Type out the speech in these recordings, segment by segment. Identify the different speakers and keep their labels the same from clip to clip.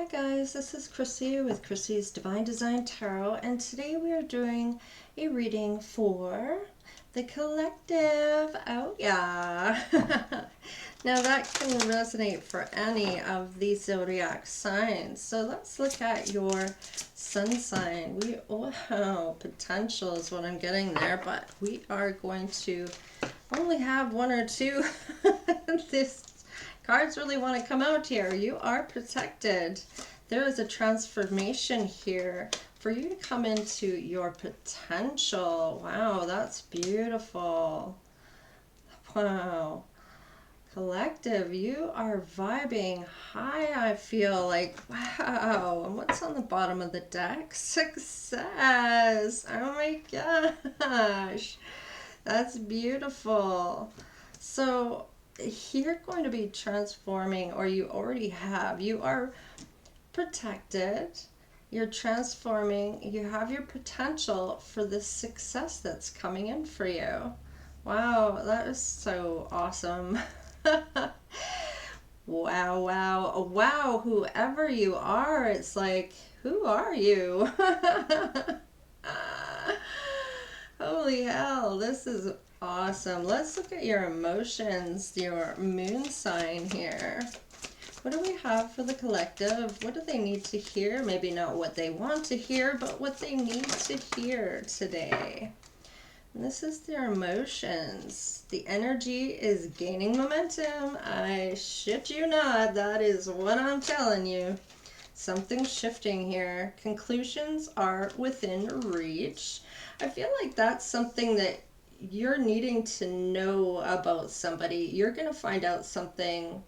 Speaker 1: Hi guys, this is Chrissy with Chrissy's Divine Design Tarot, and today we are doing a reading for the collective. Oh yeah. Now that can resonate for any of the zodiac signs. So let's look at your sun sign. Wow, potential is what I'm getting there, but we are going to only have one or two. This cards really want to come out here. You are protected. There is a transformation here for you to come into your potential. Wow, that's beautiful. Wow. Collective, you are vibing high, I feel like. Wow. And what's on the bottom of the deck? Success. Oh my gosh. That's beautiful. So you're going to be transforming, or you already have. You are protected. You're transforming. You have your potential for the success that's coming in for you. Wow, that is so awesome. Wow, wow, wow, whoever you are, it's like, who are you? Holy hell, this is awesome. Let's look at your emotions, your moon sign here. What do we have for the collective? What do they need to hear? Maybe not what they want to hear, but what they need to hear today. And this is their emotions. The energy is gaining momentum. I shit you not. That is what I'm telling you. Something's shifting here. Conclusions are within reach. I feel like that's something that you're needing to know about somebody. You're going to find out something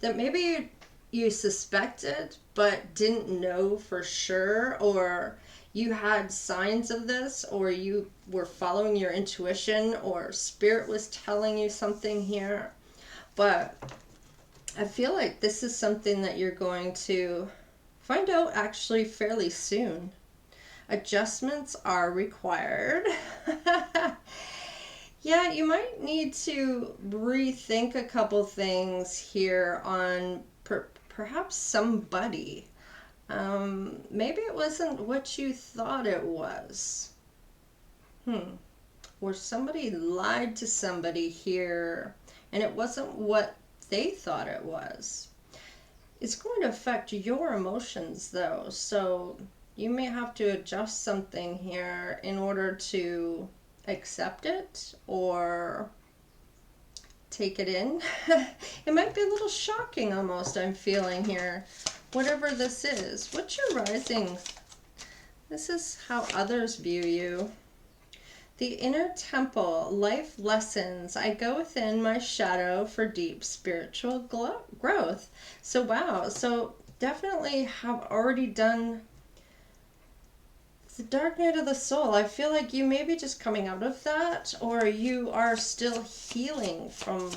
Speaker 1: that maybe you suspected but didn't know for sure, or you had signs of this, or you were following your intuition, or spirit was telling you something here. But I feel like this is something that you're going to find out actually fairly soon. Adjustments are required. Yeah, you might need to rethink a couple things here on perhaps somebody. Maybe it wasn't what you thought it was. Or somebody lied to somebody here and it wasn't what they thought it was. It's going to affect your emotions though, so you may have to adjust something here in order to accept it or take it in. It might be a little shocking almost, I'm feeling here. Whatever this is. What's your rising? This is how others view you. The inner temple, life lessons. I go within my shadow for deep spiritual growth. So wow, so definitely have already done the dark night of the soul. I feel like you may be just coming out of that, or you are still healing from,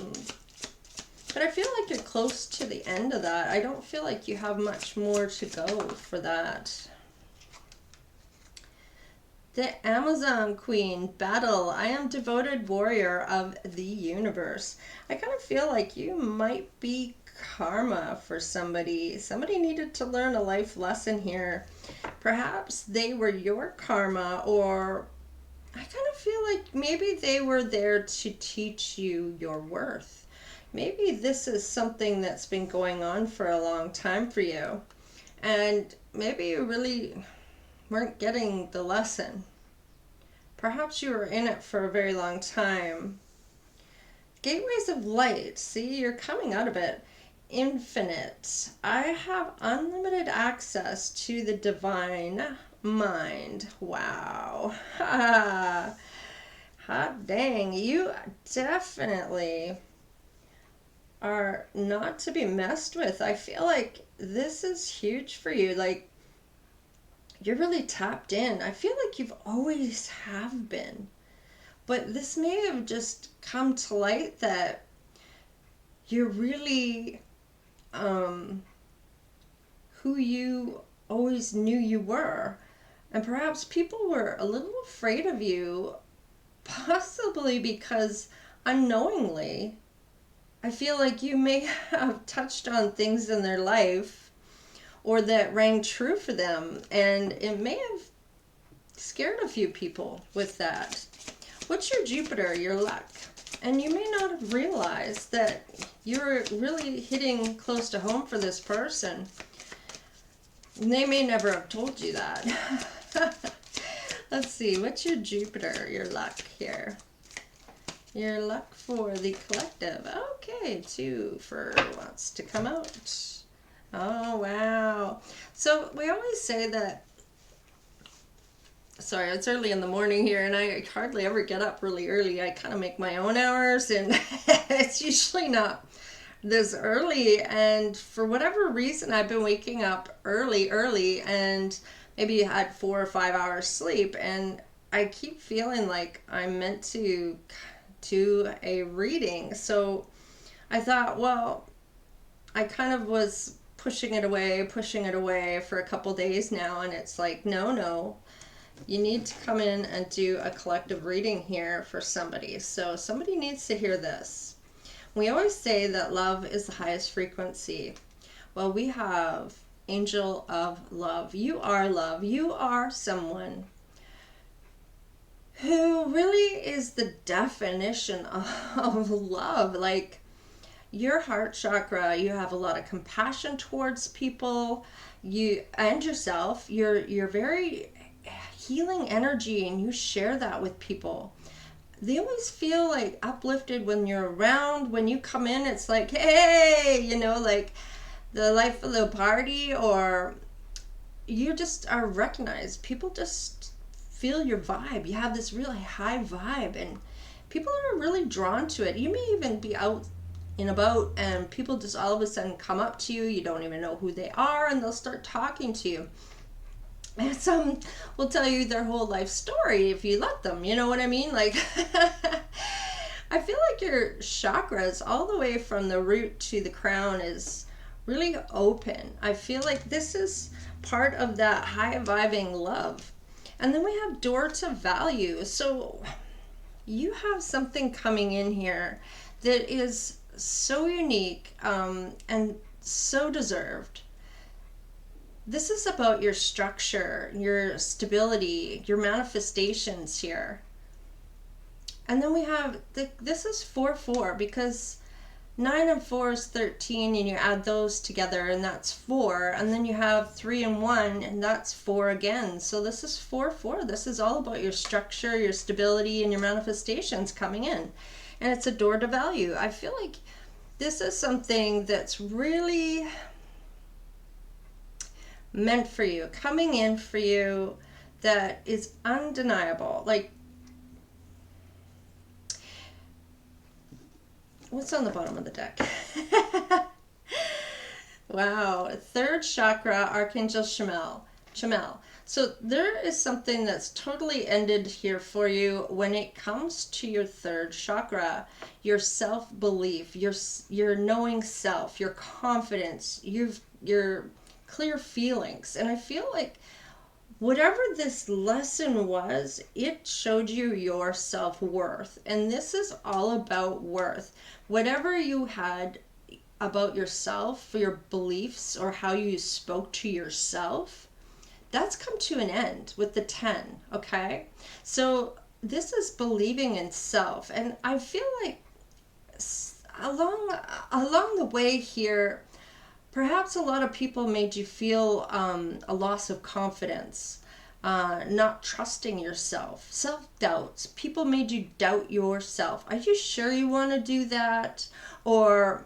Speaker 1: but I feel like you're close to the end of that. I don't feel like you have much more to go for that. The Amazon Queen, battle. I am devoted warrior of the universe. I kind of feel like you might be karma for somebody. Somebody needed to learn a life lesson here. Perhaps they were your karma, or I kind of feel like maybe they were there to teach you your worth. Maybe this is something that's been going on for a long time for you, and maybe you really weren't getting the lesson. Perhaps you were in it for a very long time. Gateways of light. See, you're coming out of it. Infinite. I have unlimited access to the divine mind. Wow. Hot dang. You definitely are not to be messed with. I feel like this is huge for you. Like, you're really tapped in. I feel like you've always have been. But this may have just come to light that you're really who you always knew you were. And perhaps people were a little afraid of you, possibly because unknowingly, I feel like you may have touched on things in their life, or that rang true for them. And it may have scared a few people with that. What's your Jupiter, your luck? And you may not have realized that you're really hitting close to home for this person. They may never have told you that. Let's see, what's your Jupiter, your luck here? Your luck for the collective. Okay, 2 for wants to come out. Oh, wow. So we always say that, sorry, it's early in the morning here, and I hardly ever get up really early. I kind of make my own hours, and it's usually not this early. And for whatever reason, I've been waking up early, and maybe had 4 or 5 hours sleep, and I keep feeling like I'm meant to do a reading. So I thought, well, I kind of was pushing it away for a couple days now, and it's like, no, you need to come in and do a collective reading here for somebody. So somebody needs to hear this. We always say that love is the highest frequency. Well, we have Angel of Love. You are love. You are someone who really is the definition of love. Like, your heart chakra, you have a lot of compassion towards people, you and yourself. You're very healing energy, and you share that with people. They always feel like uplifted when you're around. When you come in, it's like, hey, like the life of the party, or you just are recognized. People just feel your vibe. You have this really high vibe, and people are really drawn to it. You may even be out and about, and people just all of a sudden come up to you. You don't even know who they are, and they'll start talking to you. And some will tell you their whole life story if you let them. You know what I mean? Like, I feel like your chakras, all the way from the root to the crown, is really open. I feel like this is part of that high vibing love. And then we have door to value. So you have something coming in here that is so unique, and so deserved. This is about your structure, your stability, your manifestations here. And then we have, this is 4-4, because 9 and 4 is 13, and you add those together, and that's 4. And then you have 3 and 1, and that's 4 again. So this is 4-4. This is all about your structure, your stability, and your manifestations coming in. And it's a door to value. I feel like this is something that's really meant for you, coming in for you, that is undeniable. Like, what's on the bottom of the deck? Wow, 3rd chakra, Archangel Chamuel. So there is something that's totally ended here for you when it comes to your 3rd chakra, your self-belief, your knowing self, your confidence, your clear feelings. And I feel like whatever this lesson was, it showed you your self-worth. And this is all about worth. Whatever you had about yourself, your beliefs, or how you spoke to yourself, that's come to an end with the 10, okay? So this is believing in self. And I feel like along the way here, perhaps a lot of people made you feel a loss of confidence, not trusting yourself, self-doubts. People made you doubt yourself. Are you sure you want to do that? Or,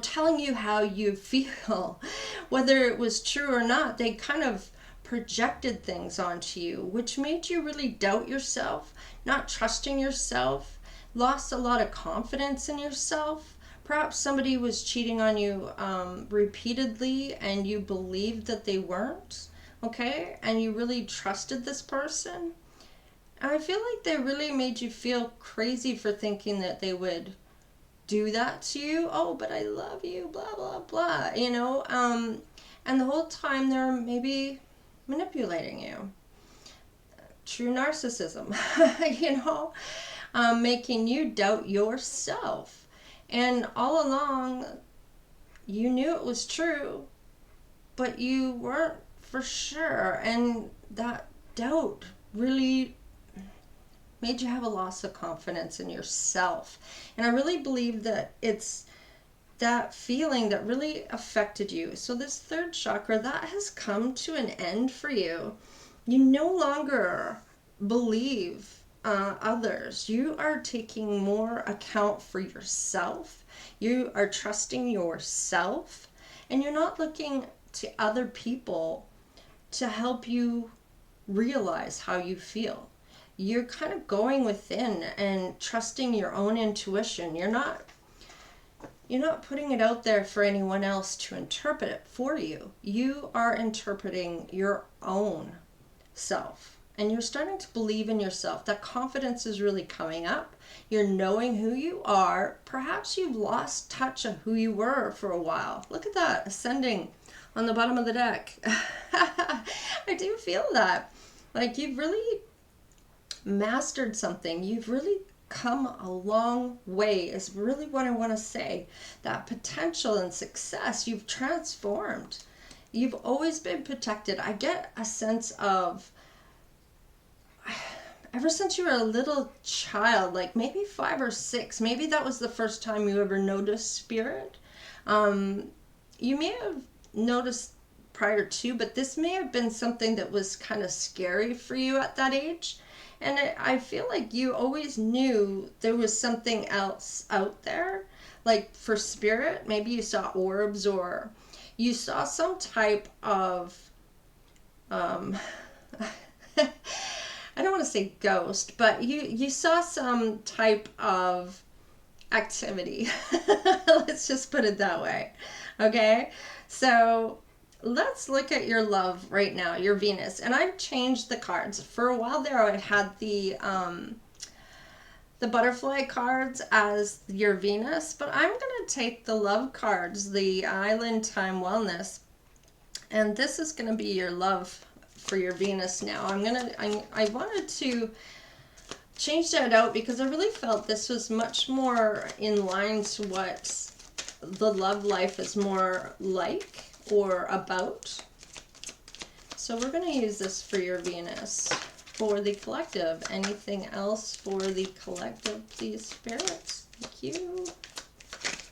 Speaker 1: telling you how you feel, whether it was true or not. They kind of projected things onto you, which made you really doubt yourself, not trusting yourself, lost a lot of confidence in yourself. Perhaps somebody was cheating on you repeatedly, and you believed that they weren't, okay? And you really trusted this person. I feel like they really made you feel crazy for thinking that they would do that to you. Oh, but I love you, blah, blah, blah, and the whole time they're maybe manipulating you. True narcissism, making you doubt yourself. And all along, you knew it was true. but you weren't for sure. And that doubt really made you have a loss of confidence in yourself. And I really believe that it's that feeling that really affected you. So this third chakra, that has come to an end for you. You no longer believe others. You are taking more account for yourself. You are trusting yourself, and you're not looking to other people to help you realize how you feel. You're kind of going within and trusting your own intuition. You're not putting it out there for anyone else to interpret it for you. You are interpreting your own self. And you're starting to believe in yourself. That confidence is really coming up. You're knowing who you are. Perhaps you've lost touch of who you were for a while. Look at that, ascending on the bottom of the deck. I do feel that. Like you've really mastered something. You've really come a long way is really what I want to say. That potential and success, you've transformed. You've always been protected. I get a sense of, ever since you were a little child, like maybe 5 or 6, maybe that was the first time you ever noticed spirit. You may have noticed prior to, but this may have been something that was kind of scary for you at that age. And I feel like you always knew there was something else out there. Like for spirit, maybe you saw orbs, or you saw some type of, I don't want to say ghost, but you saw some type of activity. Let's just put it that way. Okay? So let's look at your love right now, your Venus. And I've changed the cards. For a while there, I had the butterfly cards as your Venus, but I'm going to take the love cards, the Island Time Wellness, and this is going to be your love for your Venus now. I wanted to change that out because I really felt this was much more in line to what the love life is more like or about. So we're going to use this for your Venus. For the collective, anything else for the collective, please, spirits? Thank you.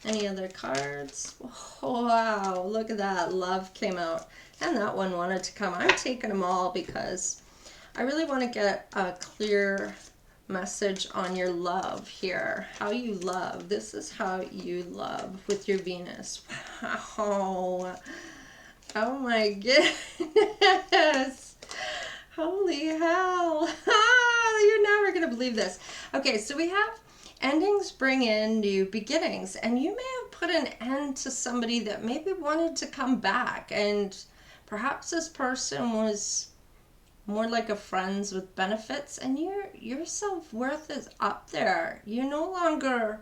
Speaker 1: Any other cards? Oh, wow, look at that. Love came out. And that one wanted to come. I'm taking them all because I really want to get a clear message on your love here. How you love. This is how you love with your Venus. Wow. Oh my goodness. Holy hell. You're never going to believe this. Okay, so we have endings bring in new beginnings. And you may have put an end to somebody that maybe wanted to come back. And perhaps this person was more like a friends with benefits. And your self-worth is up there. You're no longer...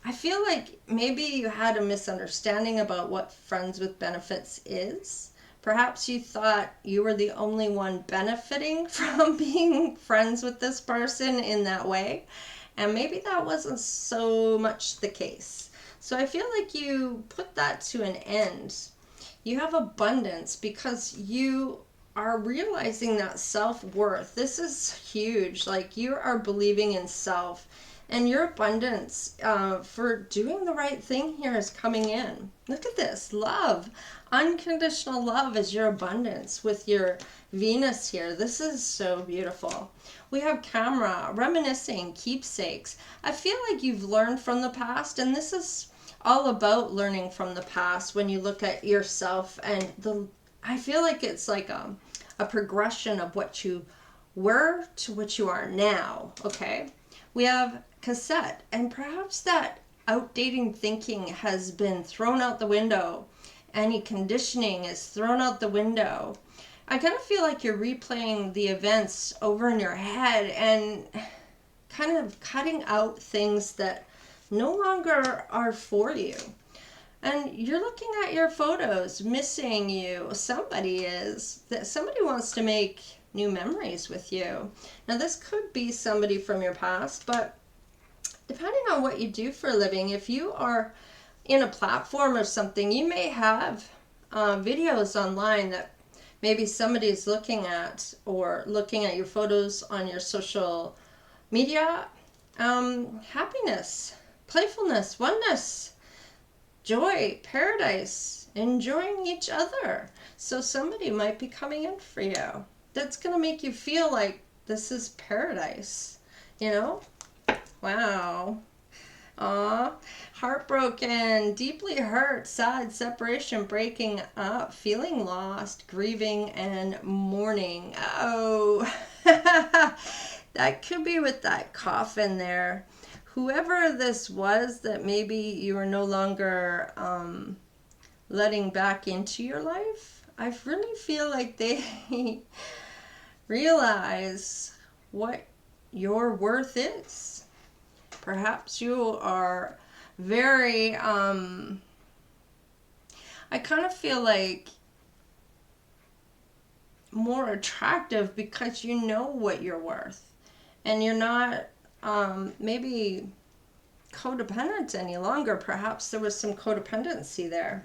Speaker 1: I feel like maybe you had a misunderstanding about what friends with benefits is. Perhaps you thought you were the only one benefiting from being friends with this person in that way. And maybe that wasn't so much the case. So I feel like you put that to an end. You have abundance because you are realizing that self-worth. This is huge. Like you are believing in self. And your abundance for doing the right thing here is coming in. Look at this. Love. Unconditional love is your abundance with your Venus here. This is so beautiful. We have camera, reminiscing, keepsakes. I feel like you've learned from the past, and this is all about learning from the past when you look at yourself. And I feel like it's like a progression of what you were to what you are now. Okay? We have cassette, and perhaps that outdated thinking has been thrown out the window. Any conditioning is thrown out the window. I kind of feel like you're replaying the events over in your head and kind of cutting out things that no longer are for you. And you're looking at your photos, missing you. Somebody wants to make new memories with you. Now this could be somebody from your past, but depending on what you do for a living, if you are in a platform or something, you may have videos online that maybe somebody's looking at, or looking at your photos on your social media. Happiness, playfulness, oneness, joy, paradise, enjoying each other. So somebody might be coming in for you. That's going to make you feel like this is paradise, you know? Wow. Aw, heartbroken, deeply hurt, sad, separation, breaking up, feeling lost, grieving, and mourning. Oh, that could be with that coffin there. Whoever this was that maybe you are no longer letting back into your life, I really feel like they realize what your worth is. Perhaps you are very, I kind of feel like more attractive because you know what you're worth. And you're not maybe codependent any longer. Perhaps there was some codependency there.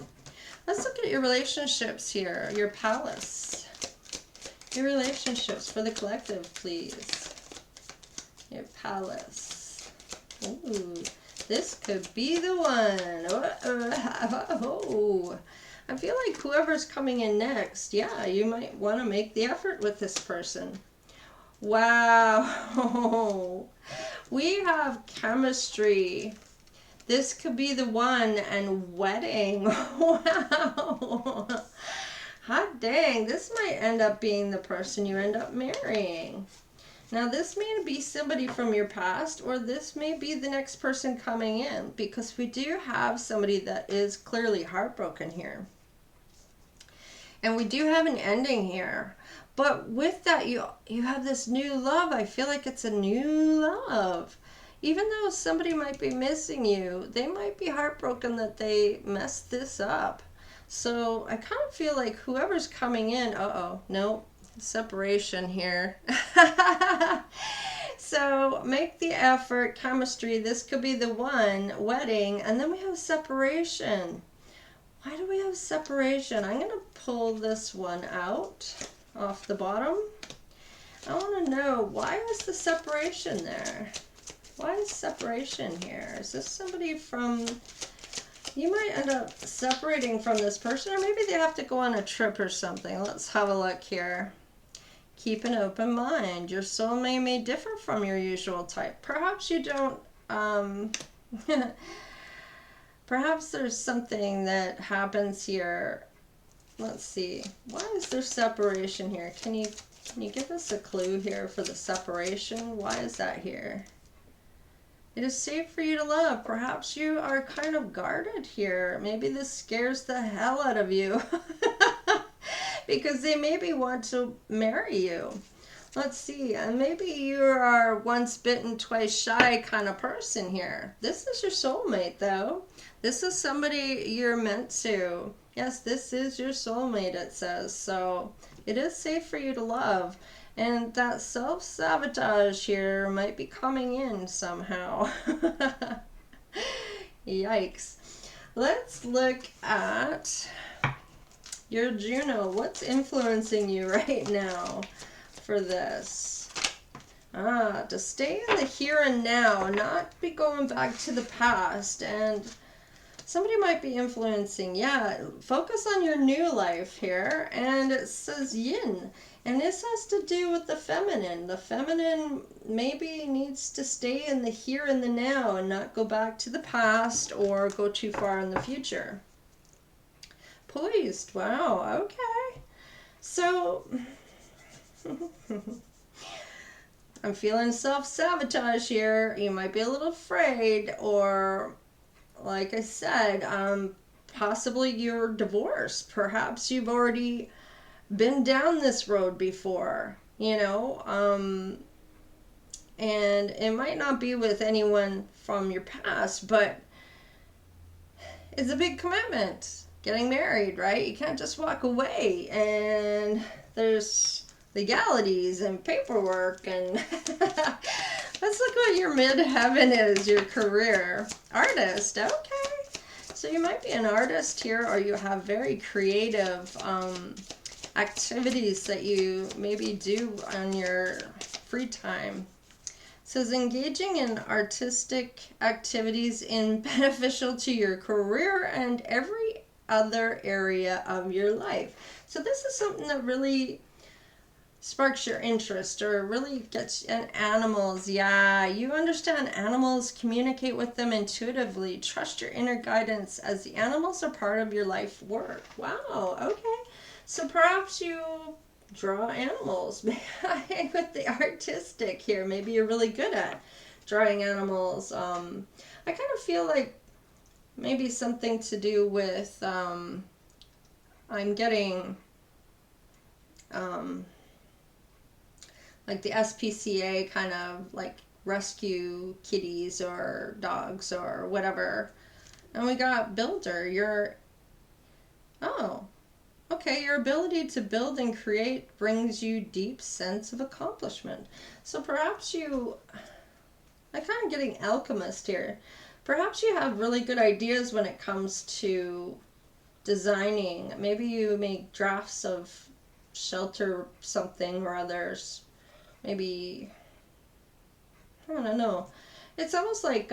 Speaker 1: Let's look at your relationships here, your palace. Your relationships for the collective, please. Your palace. Ooh, this could be the one. Oh, I feel like whoever's coming in next, yeah, you might want to make the effort with this person. Wow. We have chemistry. This could be the one, and wedding. Wow. Hot dang, this might end up being the person you end up marrying. Now, this may be somebody from your past, or this may be the next person coming in, because we do have somebody that is clearly heartbroken here. And we do have an ending here. But with that, you have this new love. I feel like it's a new love. Even though somebody might be missing you, they might be heartbroken that they messed this up. So I kind of feel like whoever's coming in, no, separation here. So make the effort, chemistry, this could be the one, wedding, and then we have separation. Why do we have separation? I'm going to pull this one out off the bottom. I want to know, why is the separation there? Why is separation here? Is this somebody from... You might end up separating from this person, or maybe they have to go on a trip or something. Let's have a look here. Keep an open mind. Your soulmate may differ from your usual type. Perhaps you don't... Perhaps there's something that happens here. Let's see. Why is there separation here? Can you give us a clue here for the separation? Why is that here? It is safe for you to love. Perhaps you are kind of guarded here. Maybe this scares the hell out of you. Because they maybe want to marry you. Let's see. And maybe you are once bitten, twice shy kind of person here. This is your soulmate, though. This is somebody you're meant to. Yes, this is your soulmate, it says. So it is safe for you to love. And that self-sabotage here might be coming in somehow. Yikes. Let's look at your Juno. What's influencing you right now for this? To stay in the here and now, not be going back to the past. And somebody might be influencing, focus on your new life here. And it says yin. And this has to do with the feminine. The feminine maybe needs to stay in the here and the now and not go back to the past or go too far in the future. Poised. Wow. Okay. So, I'm feeling self-sabotage here. You might be a little afraid, or, like I said, possibly you're divorced. Perhaps you've already been down this road before, and it might not be with anyone from your past, but it's a big commitment, getting married, right? You can't just walk away, and there's legalities and paperwork, and let's look what your midheaven is, your career. Artist, okay. So you might be an artist here, or you have very creative activities that you maybe do on your free time. It says engaging in artistic activities is beneficial to your career and every other area of your life. So this is something that really sparks your interest or really gets in animals. Yeah, you understand animals, communicate with them intuitively, trust your inner guidance as the animals are part of your life work. Wow, okay. So perhaps you draw animals with the artistic here. Maybe you're really good at drawing animals. I kind of feel like maybe something to do with, I'm getting, like the SPCA kind of like rescue kitties or dogs or whatever. And we got builder. Oh, okay, your ability to build and create brings you deep sense of accomplishment. So perhaps I'm kind of getting alchemist here. Perhaps you have really good ideas when it comes to designing. Maybe you make drafts of shelter something or others. Maybe, I don't know. It's almost like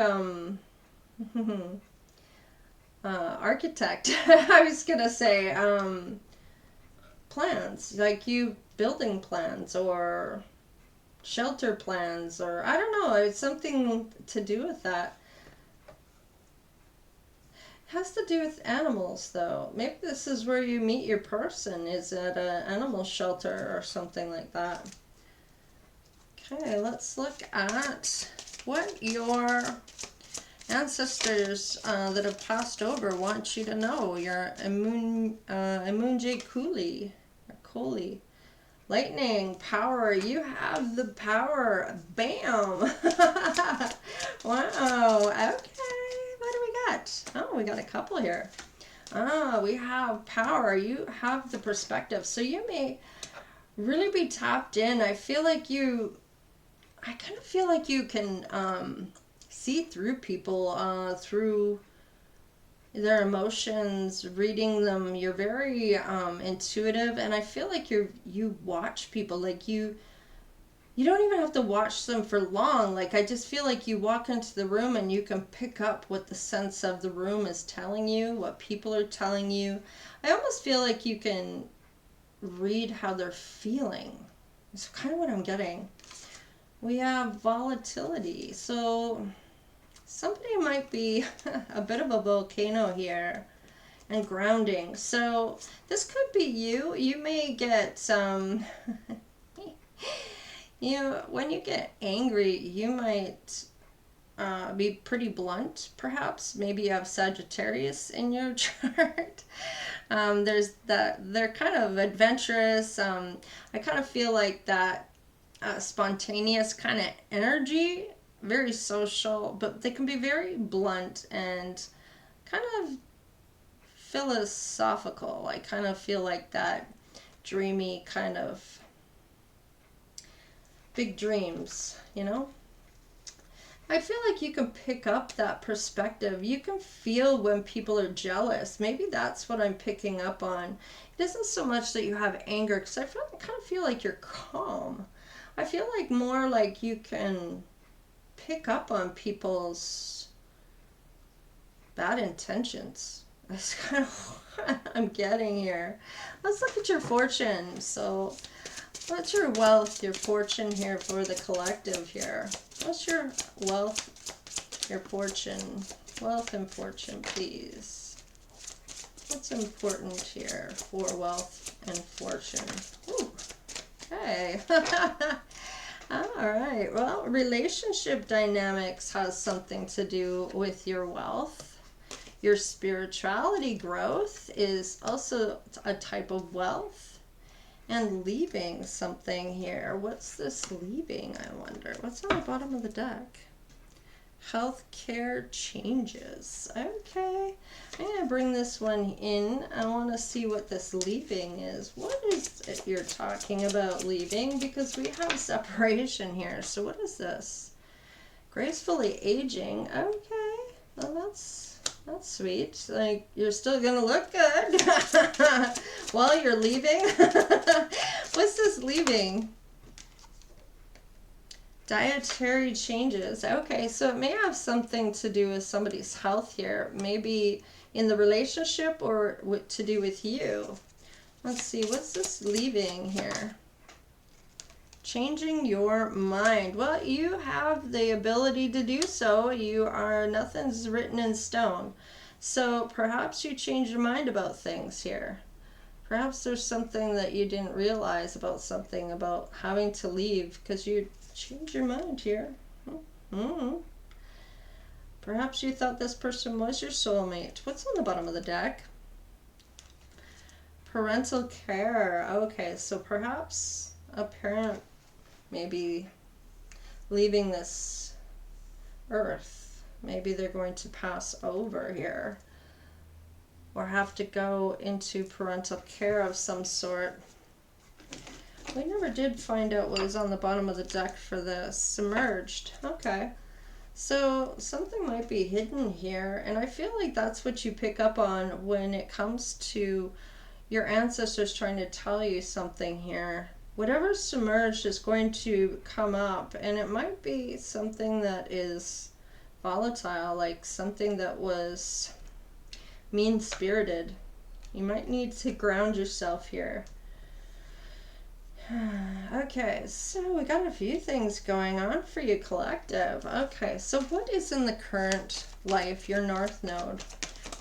Speaker 1: architect. I was gonna say plans, like you building plans or shelter plans, or I don't know. It's something to do with that. It has to do with animals, though. Maybe this is where you meet your person. Is at an animal shelter or something like that. Okay, let's look at what your ancestors that have passed over want you to know. Your Emunje Kuli. Lightning, power, you have the power. Bam! Wow, okay, what do we got? Oh, we got a couple here. We have power, you have the perspective. So you may really be tapped in. I kind of feel like you can see through people, through their emotions, reading them. You're very intuitive, and I feel like you watch people. Like you don't even have to watch them for long. Like I just feel like you walk into the room and you can pick up what the sense of the room is telling you, what people are telling you. I almost feel like you can read how they're feeling. It's kind of what I'm getting. We have volatility. So somebody might be a bit of a volcano here, and grounding. So this could be you. You may get when you get angry, you might be pretty blunt, perhaps. Maybe you have Sagittarius in your chart. There's that, they're kind of adventurous. I kind of feel like that spontaneous kind of energy, very social, but they can be very blunt and kind of philosophical. I kind of feel like that dreamy kind of big dreams, I feel like you can pick up that perspective. You can feel when people are jealous. Maybe that's what I'm picking up on. It isn't so much that you have anger, because I kind of feel like you're calm. I feel like more like you can pick up on people's bad intentions. That's kind of what I'm getting here. Let's look at your fortune. So what's your wealth, your fortune here for the collective here? What's your wealth, your fortune? Wealth and fortune, please. What's important here for wealth and fortune? Ooh, okay. All right. Well, relationship dynamics has something to do with your wealth. Your spirituality growth is also a type of wealth. And leaving something here. What's this leaving, I wonder? What's on the bottom of the deck? Healthcare changes. Okay. I'm going to bring this one in. I want to see what this leaving is. What is it you're talking about leaving? Because we have separation here. So what is this? Gracefully aging. Okay. Well, that's That's sweet. Like, you're still gonna look good while you're leaving. What's this leaving? Dietary changes. Okay, so it may have something to do with somebody's health here. Maybe in the relationship or to do with you. Let's see, what's this leaving here? Changing your mind. Well, you have the ability to do so. Nothing's written in stone. So perhaps you change your mind about things here. Perhaps there's something that you didn't realize about something, about having to leave because you changed your mind here. Mm-hmm. Perhaps you thought this person was your soulmate. What's on the bottom of the deck? Parental care. Okay, so perhaps a parent maybe leaving this earth. Maybe they're going to pass over here or have to go into parental care of some sort. We never did find out what was on the bottom of the deck for this. Submerged. Okay. So something might be hidden here, and I feel like that's what you pick up on when it comes to your ancestors trying to tell you something here. Whatever's submerged is going to come up, and it might be something that is volatile, like something that was mean-spirited. You might need to ground yourself here. Okay, so we got a few things going on for you, collective. Okay, so what is in the current life, your North Node?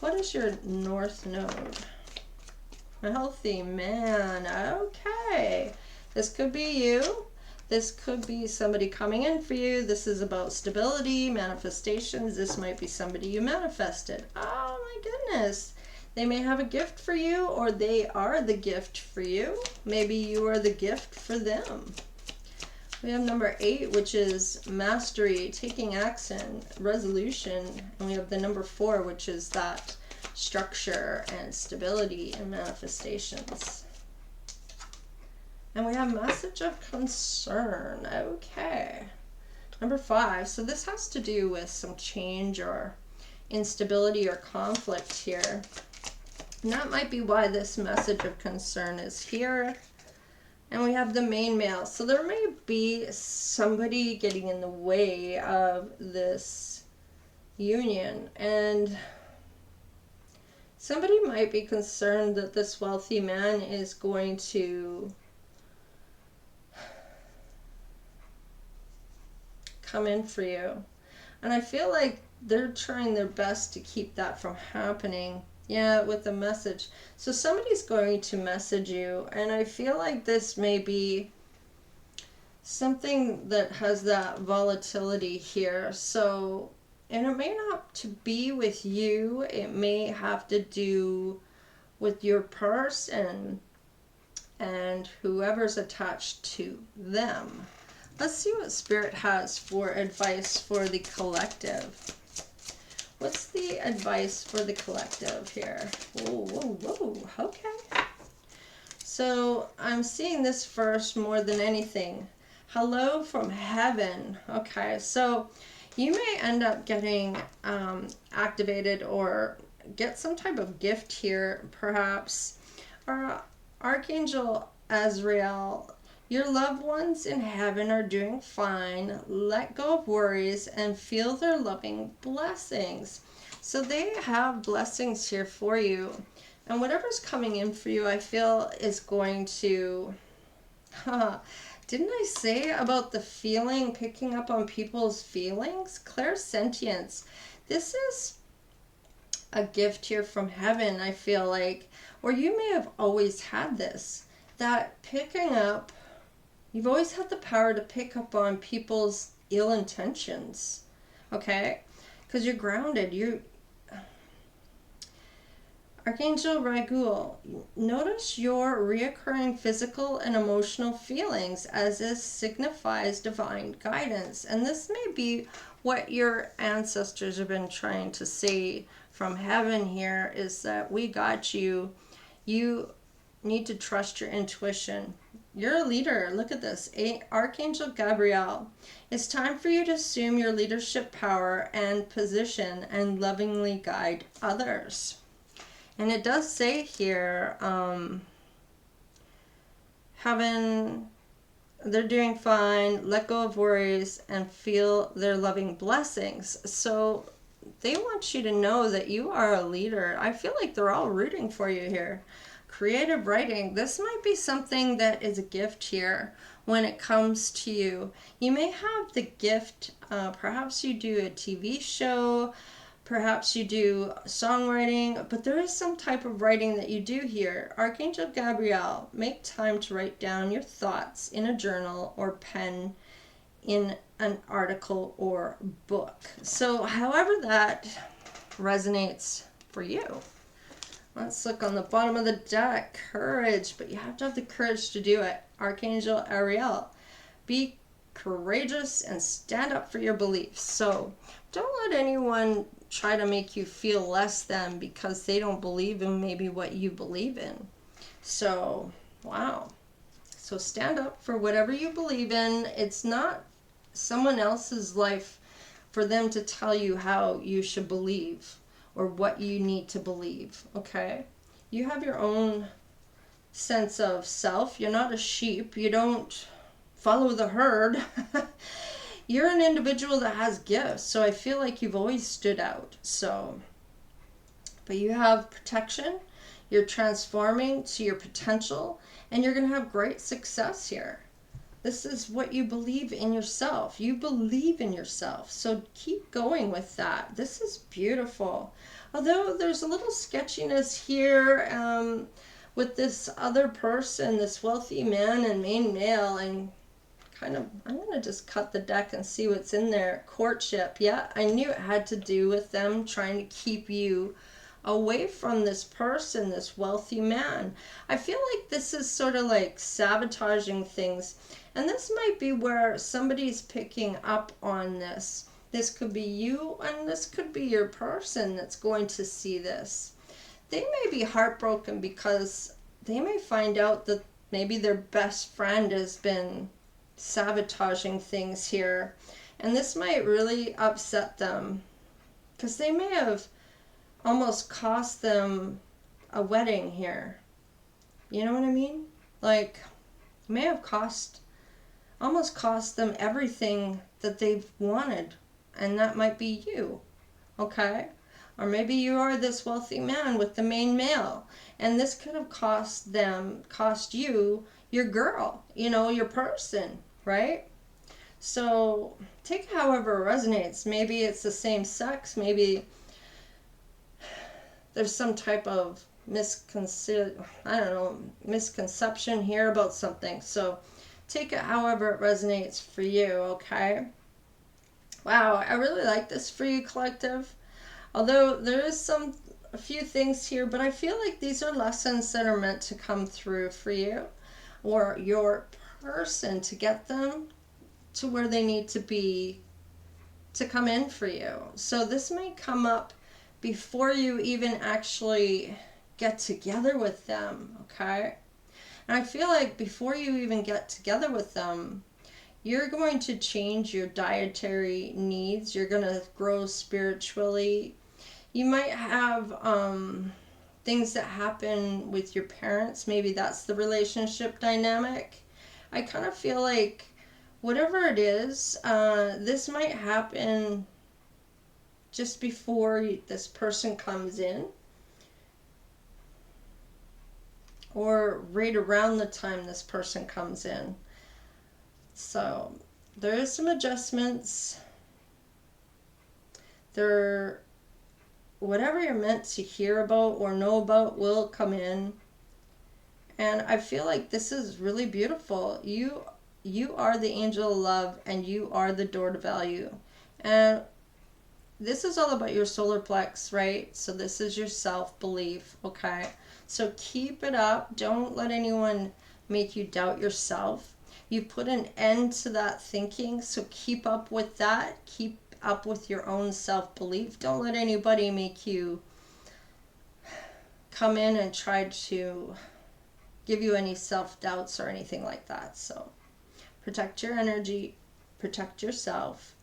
Speaker 1: What is your North Node? A healthy man. Okay. This could be you. This could be somebody coming in for you. This is about stability, manifestations. This might be somebody you manifested. Oh my goodness. They may have a gift for you, or they are the gift for you. Maybe you are the gift for them. We have number 8, which is mastery, taking action, resolution. And we have the number 4, which is that structure and stability and manifestations. And we have message of concern. Okay. Number 5. So this has to do with some change or instability or conflict here. And that might be why this message of concern is here. And we have the main male. So there may be somebody getting in the way of this union. And somebody might be concerned that this wealthy man is going to come in for you. And I feel like they're trying their best to keep that from happening. Yeah, with the message. So somebody's going to message you, and I feel like this may be something that has that volatility here. So, and it may not to be with you. It may have to do with your person and whoever's attached to them. Let's see what Spirit has for advice for the collective. What's the advice for the collective here? Whoa, whoa, whoa. Okay. So I'm seeing this first more than anything. Hello from heaven. Okay, so you may end up getting activated or get some type of gift here, perhaps. Or Archangel Azrael. Your loved ones in heaven are doing fine. Let go of worries and feel their loving blessings. So they have blessings here for you. And whatever's coming in for you, I feel is going to... Didn't I say about the feeling, picking up on people's feelings? Clairsentience. This is a gift here from heaven, I feel like. Or you may have always had this. That picking up... You've always had the power to pick up on people's ill intentions, okay? Because you're grounded. Archangel Raguel, notice your reoccurring physical and emotional feelings as this signifies divine guidance. And this may be what your ancestors have been trying to say from heaven here, is that we got you. You need to trust your intuition. You're a leader. Look at this. Archangel Gabriel. It's time for you to assume your leadership power and position and lovingly guide others. And it does say here, they're doing fine, let go of worries, and feel their loving blessings. So they want you to know that you are a leader. I feel like they're all rooting for you here. Creative writing. This might be something that is a gift here when it comes to you. You may have the gift, perhaps you do a TV show, perhaps you do songwriting, but there is some type of writing that you do here. Archangel Gabriel, make time to write down your thoughts in a journal or pen in an article or book. So however that resonates for you. Let's look on the bottom of the deck. Courage, but you have to have the courage to do it. Archangel Ariel, be courageous and stand up for your beliefs. So don't let anyone try to make you feel less than because they don't believe in maybe what you believe in. So, wow. So stand up for whatever you believe in. It's not someone else's life for them to tell you how you should believe or what you need to believe, okay? You have your own sense of self. You're not a sheep. You don't follow the herd. You're an individual that has gifts, so I feel like you've always stood out. So, but you have protection. You're transforming to your potential, and you're going to have great success here. This is what you believe in yourself. You believe in yourself. So keep going with that. This is beautiful. Although there's a little sketchiness here with this other person, this wealthy man and main male, and I'm going to just cut the deck and see what's in there. Courtship. Yeah, I knew it had to do with them trying to keep you away from this person, this wealthy man. I feel like this is sort of like sabotaging things. And this might be where somebody's picking up on this. This could be you, and this could be your person that's going to see this. They may be heartbroken because they may find out that maybe their best friend has been sabotaging things here. And this might really upset them because they may have almost cost them a wedding here. You know what I mean? Like, may have almost cost them everything that they've wanted, and that might be you, okay? Or maybe you are this wealthy man with the main male, and this could have cost you your girl, your person, right? So take however it resonates. Maybe it's the same sex, maybe there's some type of misconception here about something. So take it however it resonates for you, okay? Wow, I really like this for you, collective. Although there is a few things here, but I feel like these are lessons that are meant to come through for you or your person to get them to where they need to be to come in for you. So this might come up before you even actually get together with them, okay? And I feel like before you even get together with them, you're going to change your dietary needs. You're going to grow spiritually. You might have things that happen with your parents. Maybe that's the relationship dynamic. I kind of feel like whatever it is, this might happen just before this person comes in, or right around the time this person comes in. So there is some adjustments. Whatever you're meant to hear about or know about will come in. And I feel like this is really beautiful. You are the angel of love, and you are the door to value. And this is all about your solar plex, right? So this is your self-belief, okay? So keep it up. Don't let anyone make you doubt yourself. You put an end to that thinking, so keep up with that. Keep up with your own self-belief. Don't let anybody make you come in and try to give you any self-doubts or anything like that. So protect your energy, protect yourself.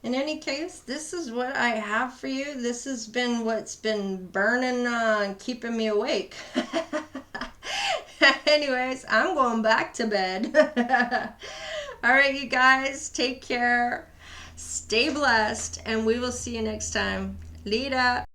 Speaker 1: In any case, this is what I have for you. This has been what's been burning on, keeping me awake. Anyways, I'm going back to bed. All right, you guys, take care. Stay blessed, and we will see you next time. Lita.